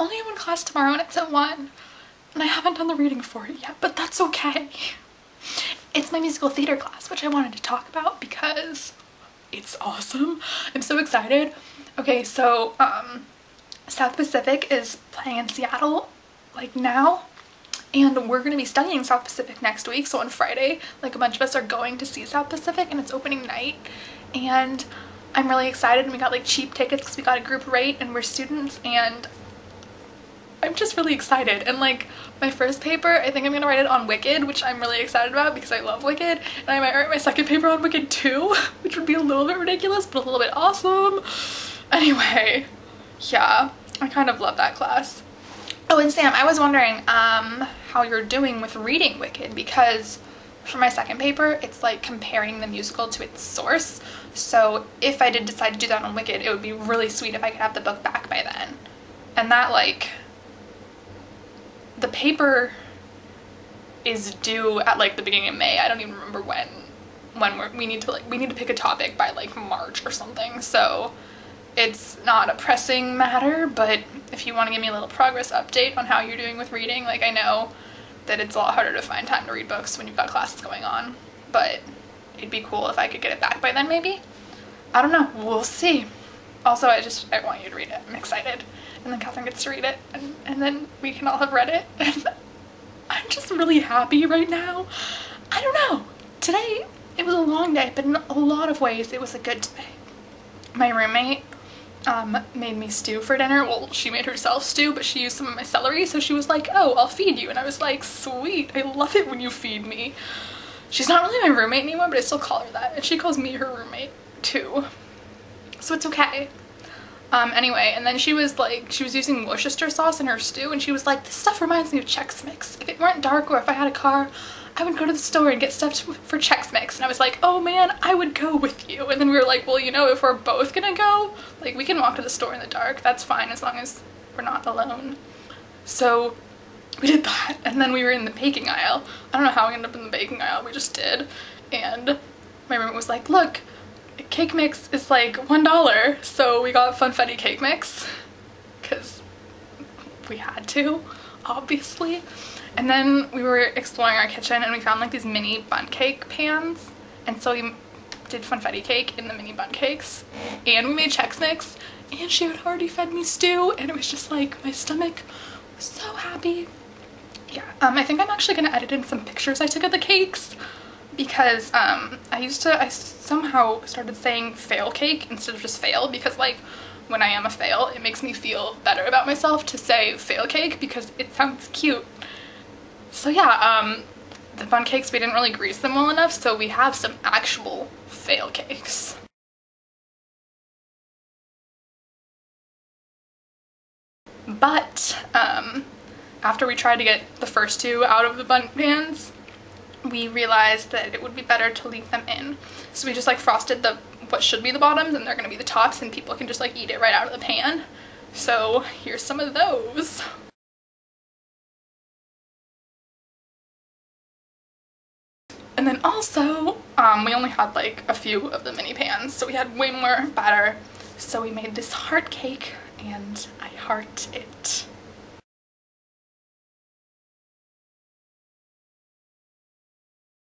only have one class tomorrow and it's at 1, and I haven't done the reading for it yet, but that's okay. It's my musical theater class, which I wanted to talk about because it's awesome. I'm so excited. Okay, so South Pacific is playing in Seattle like now, and we're gonna be studying South Pacific next week. So on Friday, like a bunch of us are going to see South Pacific, and it's opening night, and I'm really excited. And we got like cheap tickets because we got a group rate and we're students, and I'm just really excited. And like my first paper, I think I'm gonna write it on Wicked, which I'm really excited about because I love Wicked, and I might write my second paper on Wicked too, which would be a little bit ridiculous but a little bit awesome. Anyway, yeah, I kind of love that class. Oh, and Sam, I was wondering how you're doing with reading Wicked, because for my second paper it's like comparing the musical to its source. So if I did decide to do that on Wicked, it would be really sweet if I could have the book back by then. And that, like, the paper is due at like the beginning of May. I don't even remember when we need to pick a topic by like March or something. So it's not a pressing matter, but if you want to give me a little progress update on how you're doing with reading, like, I know that it's a lot harder to find time to read books when you've got classes going on, but it'd be cool if I could get it back by then maybe. I don't know, we'll see. Also, I want you to read it. I'm excited. And then Catherine gets to read it, and then we can all have read it, and I'm just really happy right now. I don't know. Today, it was a long day, but in a lot of ways, it was a good day. My roommate made me stew for dinner. Well, she made herself stew, but she used some of my celery, so she was like, oh, I'll feed you. And I was like, sweet, I love it when you feed me. She's not really my roommate anymore, but I still call her that, and she calls me her roommate too, so it's okay. Anyway, and then she was using Worcestershire sauce in her stew, and she was like, this stuff reminds me of Chex Mix. If it weren't dark or if I had a car, I would go to the store and get stuff for Chex Mix. And I was like, oh man, I would go with you. And then we were like, well, you know, if we're both gonna go, like, we can walk to the store in the dark. That's fine, as long as we're not alone. So we did that, and then we were in the baking aisle. I don't know how we ended up in the baking aisle, we just did. And my roommate was like, look, cake mix is like $1, so we got funfetti cake mix because we had to, obviously. And then we were exploring our kitchen and we found like these mini bundt cake pans, and so we did funfetti cake in the mini bundt cakes, and we made Chex Mix, and she had already fed me stew, and it was just like, my stomach was so happy. Yeah, I think I'm actually gonna edit in some pictures I took of the cakes, because I somehow started saying fail cake instead of just fail, because like when I am a fail, it makes me feel better about myself to say fail cake because it sounds cute. So yeah, the bundt cakes, we didn't really grease them well enough, so we have some actual fail cakes. But after we tried to get the first two out of the bundt pans, we realized that it would be better to leave them in. So we just like frosted what should be the bottoms, and they're gonna be the tops, and people can just like eat it right out of the pan. So here's some of those. And then also, we only had like a few of the mini pans, so we had way more batter. So we made this heart cake, and I heart it.